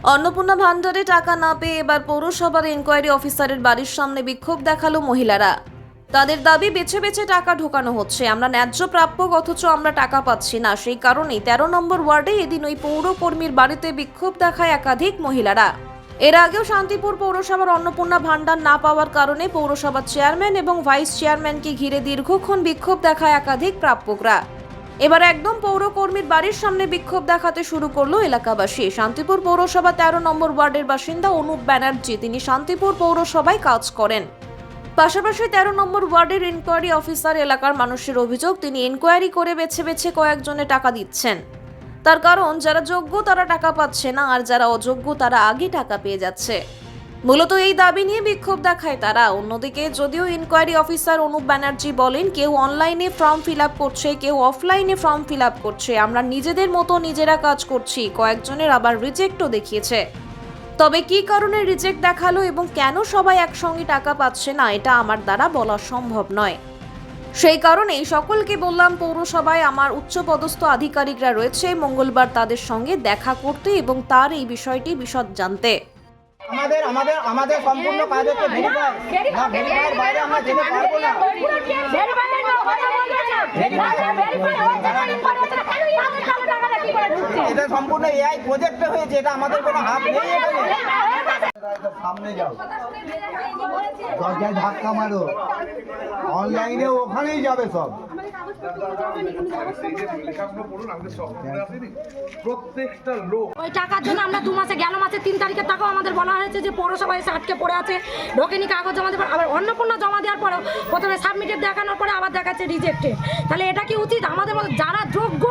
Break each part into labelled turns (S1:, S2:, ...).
S1: অন্নপূর্ণা ভান্ডারে টাকা না পেয়ে এবার পৌরসভার ইনকোয়ারি অফিসারের বাড়ির সামনে বিক্ষোভ দেখালো মহিলারা। তাদের দাবি বেছে বেছে টাকা ঢোকানো হচ্ছে, আমরা ন্যায্য প্রাপ্য অথচ আমরা টাকা পাচ্ছি না। সেই কারণেই 13 নম্বর ওয়ার্ডে এদিন ওই পৌরকর্মীর বাড়িতে বিক্ষোভ দেখায় একাধিক মহিলারা। এর আগেও শান্তিপুর পৌরসভার অন্নপূর্ণা ভান্ডার না পাওয়ার কারণে পৌরসভার চেয়ারম্যান এবং ভাইস চেয়ারম্যানকে ঘিরে দীর্ঘক্ষণ বিক্ষোভ দেখায় একাধিক প্রাপকরা। এবার একদম পৌরকর্মীর বাড়ির সামনে বিক্ষোভ দেখাতে শুরু করলো এলাকাবাসী। শান্তিপুর পৌরসভা 13 নম্বর ওয়ার্ডের বাসিন্দা অনুপ ব্যানার্জি, তিনি শান্তিপুর পৌরসভায় কাজ করেন। পাশাপাশি 13 নম্বর ওয়ার্ডের ইনকোয়ারি অফিসার এলাকার মানুষের অভিযোগ, তিনি ইনকোয়ারি করে বেছে বেছে কয়েকজনে টাকা দিচ্ছেন। তার কারণ যারা যোগ্য তারা টাকা পাচ্ছে না, আর যারা অযোগ্য তারা আগে টাকা পেয়ে যাচ্ছে। মূলত এই দাবি নিয়ে বিক্ষোভ দেখায় তারা। অন্যদিকে যদিও ইনকোয়ারি অফিসার অনুপ ব্যানার্জি বলেন, কেউ অনলাইনে ফর্ম ফিল আপ করছে, কেউ অফলাইনে ফর্ম ফিল আপ করছে, আমরা নিজেদের মতো নিজেরা কাজ করছি। কয়েকজনের আবার রিজেক্টও দেখিয়েছে। তবে কী কারণে রিজেক্ট দেখালো এবং কেন সবাই একসঙ্গে টাকা পাচ্ছে না, এটা আমার দ্বারা বলা সম্ভব নয়। সেই কারণেই সকলকে বললাম, পৌরসভায় আমার উচ্চপদস্থ আধিকারিকরা রয়েছে, মঙ্গলবার তাদের সঙ্গে দেখা করতে এবং তার এই বিষয়টি বিশদ জানতে।
S2: আমাদের আমাদের আমাদের সম্পূর্ণ কাজ হচ্ছে ভেরিফাই, না ভেরিফাইয়ের বাইরে আমরা যেতে পারবো না। এটা সম্পূর্ণ এআই প্রজেক্টে হয়েছে, এটা আমাদের কোনো হাত নেই। সামনে যাও, দরজায় ধাক্কা মারো, অনলাইনে ওখানেই যাবে সব।
S3: প্রত্যেকটা লোক
S4: ওই টাকার জন্য আমরা 2 মাসে গেল মাসে 3 তারিখের টাকাও আমাদের বলা হয়েছে যে পৌরসভায় এসে আটকে পড়ে আছে, ঢোকেনি, কাগজ জমা দেবে। আবার অন্নপূর্ণা জমা দেওয়ার পরেও প্রথমে সাবমিটেড দেখানোর পরে আবার দেখাচ্ছে রিজেক্টেড। তাহলে এটা কি উচিত? আমাদের মতো যারা যোগ্য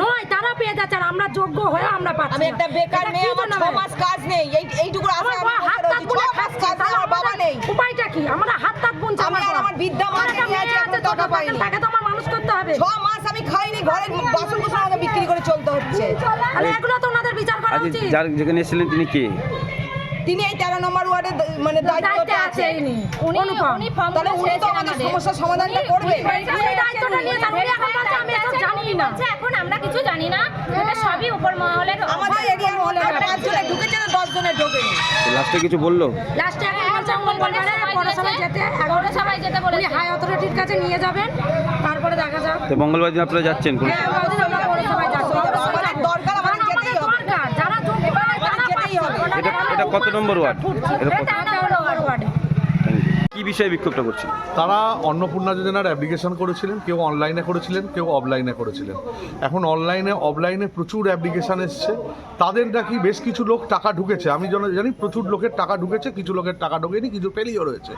S4: নয় তারা পেয়ে যাচ্ছে, আর আমরা যোগ্য হয়ে আমরা পাচ্ছি।
S5: আমি একটা বেকার মেয়ে, আমার 6 মাস কাজ নেই, এইটুকু
S4: আমার হাত তাক বুনে খাচ্ছে,
S5: আমার বাবা নেই।
S4: উপায়টা কি? আমরা হাত তাক বুনছি,
S5: আমি আর আমার বৃদ্ধা মা নিয়ে আছে, এখন টাকা পাইনি।
S4: টাকা তো আমার মানুষ করতে হবে।
S5: 6 মাস আমি খাইনি, ঘরের বাসন কুসন আমাকে বিক্রি করে চলতে হচ্ছে।
S4: তাহলে এগুলো তো ওনাদের বিচার করা উচিত।
S6: যার যেখানে এসেছিলেন তিনি কে?
S5: তিনি এই 13 নম্বর ওয়ার্ডে মানে দায়িত্বে আছে।
S4: অনুপম,
S5: তাহলে উনি তো আমাদের সমস্যার সমাধানটা করবে।
S4: উনি দায়িত্বটা নিয়ে তার উনি এখন বলছে আমি এসব জানি না।
S7: এখন আমরা কিছু জানি না, এটা সবই উপর মহলের।
S5: আমাদের এরিয়ার মহলে 5 জনে ঢুকেছে, 10 জনে ঢোকেনি।
S6: লাস্টে কিছু বললো?
S4: লাস্টে এখন বলছে মঙ্গলবারে পৌরসভায় যেতে বলে হাই অথরিটির কাছে নিয়ে যাবেন, তারপরে দেখা যাক।
S6: তো মঙ্গলবার দিন আপনারা যাচ্ছেন?
S4: হ্যাঁ, ওদিন আমরা পৌরসভায় যাচ্ছি।
S5: আমাদের দরকার, আমাদের যেতেই হবে।
S4: দরকার যারা যোগ্য তারা
S5: যেতেই হবে।
S6: এটা কত নম্বর ওয়ার্ড?
S4: এটা 13 নম্বর ওয়ার্ড।
S6: কি বিষয়ে বিক্ষোভটা করছেন?
S3: তারা অন্নপূর্ণা যোজনার অ্যাপ্লিকেশন করেছিলেন, কেউ অনলাইনে করেছিলেন, কেউ অফলাইনে করেছিলেন। এখন অনলাইনে অফলাইনে প্রচুর অ্যাপ্লিকেশান এসছে, তাদের নাকি বেশ কিছু লোক টাকা ঢুকেছে। আমি জানি প্রচুর লোকের টাকা ঢুকেছে, কিছু লোকের টাকা ঢোকেনি, কিছু ফেলিও রয়েছে।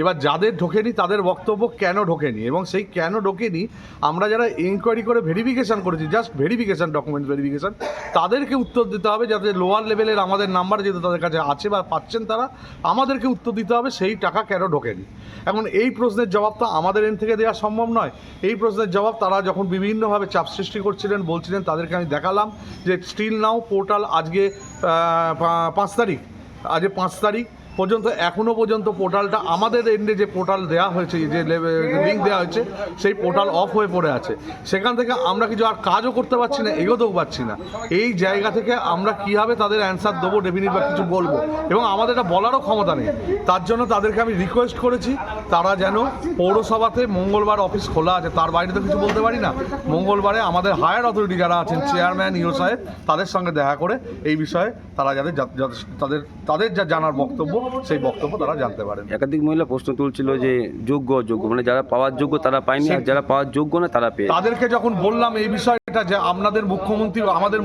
S3: এবার যাদের ঢোকেনি তাদের বক্তব্য কেন ঢোকেনি, এবং সেই কেন ঢোকেনি আমরা যারা ইনকোয়ারি করে ভেরিফিকেশান করেছি, জাস্ট ভেরিফিকেশান, ডকুমেন্ট ভেরিফিকেশান, তাদেরকে উত্তর দিতে হবে। যাতে লোয়ার লেভেলের আমাদের নাম্বার যেহেতু তাদের কাছে আছে বা পাচ্ছেন, তারা আমাদেরকে উত্তর দিতে হবে সেই টাকা কেন ঢোকেনি। এখন এই প্রশ্নের জবাব তো আমাদের এন থেকে দেওয়া সম্ভব নয়। এই প্রশ্নের জবাব তারা যখন বিভিন্নভাবে চাপ সৃষ্টি করছিলেন, বলছিলেন, তাদেরকে আমি দেখালাম যে স্টিল নাও পোর্টাল আজকে 5 তারিখ, আজকে 5 তারিখ পর্যন্ত এখনও পর্যন্ত পোর্টালটা আমাদের এন্ডে যে পোর্টাল দেওয়া হয়েছে, যে লিঙ্ক দেওয়া হয়েছে, সেই পোর্টাল অফ হয়ে পড়ে আছে। সেখান থেকে আমরা কিছু আর কাজও করতে পারছি না, এগোতেও পারছি না। এই জায়গা থেকে আমরা কীভাবে তাদের অ্যান্সার দেবো, ডেফিনিট বা কিছু বলবো, এবং আমাদের এটা বলারও ক্ষমতা নেই। তার জন্য তাদেরকে আমি রিকোয়েস্ট করেছি তারা যেন পৌরসভাতে মঙ্গলবার অফিস খোলা আছে, তার বাইরে তো কিছু বলতে পারি না। মঙ্গলবারে আমাদের হায়ার অথরিটি যারা আছেন, চেয়ারম্যান, ইও সাহেব, তাদের সঙ্গে দেখা করে এই বিষয়ে তারা যাতে তাদের যা জানার বক্তব্য, সেই বক্তব্য তারা জানতে পারেন।
S6: একাধিক মহিলা প্রশ্ন তুলছিল যে যোগ্য অযোগ্য, মানে যারা পাওয়ার যোগ্য তারা পায়নি, আর যারা পাওয়ার যোগ্য না তারা পেয়ে।
S3: তাদেরকে যখন বললাম এই বিষয়টা, যে আমাদের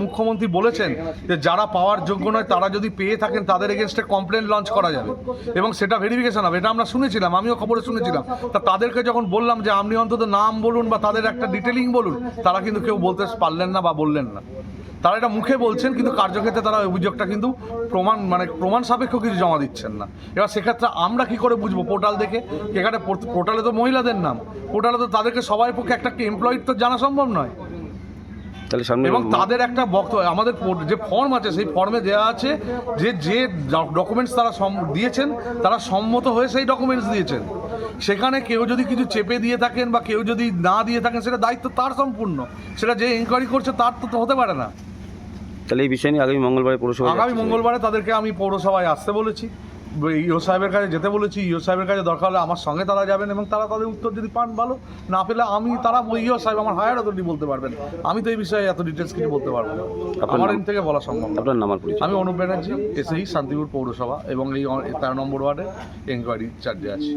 S3: মুখ্যমন্ত্রী বলেছেন যে যারা পাওয়ার যোগ্য নয় তারা যদি পেয়ে থাকেন তাদের এগেনস্টে কমপ্লেন লঞ্চ করা যাবে এবং সেটা ভেরিফিকেশন হবে, এটা আমরা শুনেছিলাম, আমিও খবরে শুনেছিলাম। তাদেরকে যখন বললাম যে আপনি অন্তত নাম বলুন বা তাদের একটা ডিটেলিং বলুন, তারা কিন্তু কেউ বলতে পারলেন না বা বললেন না। তারা এটা মুখে বলছেন, কিন্তু কার্যক্ষেত্রে তারা অভিযোগটা কিন্তু প্রমাণ সাপেক্ষ কিছু জমা দিচ্ছেন না। এবার সেক্ষেত্রে আমরা কি করে বুঝবো পোর্টাল দেখে? এখানে পোর্টালে তো মহিলাদের নাম, পোর্টালে তো তাদেরকে সবার পক্ষে একটা এমপ্লয়ির তো জানা সম্ভব নয়। এবং তাদের একটা বক্তব্য, আমাদের যে ফর্ম আছে সেই ফর্মে দেওয়া আছে যে ডকুমেন্টস তারা দিয়েছেন, তারা সম্মত হয়ে সেই ডকুমেন্টস দিয়েছেন। সেখানে কেউ যদি কিছু চেপে দিয়ে থাকেন বা কেউ যদি না দিয়ে থাকেন, সেটা দায়িত্ব তার সম্পূর্ণ, সেটা যে ইনকোয়ারি করছে তার তো হতে পারে না।
S6: তাহলে এই বিষয় নিয়ে আগামী মঙ্গলবারে পৌরসভা
S3: আগামী মঙ্গলবারে তাদেরকে আমি পৌরসভায় আসতে বলেছি, ইও সাহেবের কাছে যেতে বলেছি। ইও সাহেবের কাছে দরকার হলে আমার সঙ্গে তারা যাবেন এবং তারা তাদের উত্তর যদি পান ভালো, না পেলে তারা ইও সাহেব আমার হায়ার অথরিটি বলতে পারবেন। আমি তো এই বিষয়ে এত ডিটেলস কিছু বলতে পারবো না, আমার এর থেকে বলা সম্ভব না।
S6: আপনার নাম আর পরিচয়?
S3: আমি অনুপ ব্যানার্জি, এসএই শান্তিপুর পৌরসভা এবং এই 13 নম্বর ওয়ার্ডে এনকোয়ারি চার্জে আছি।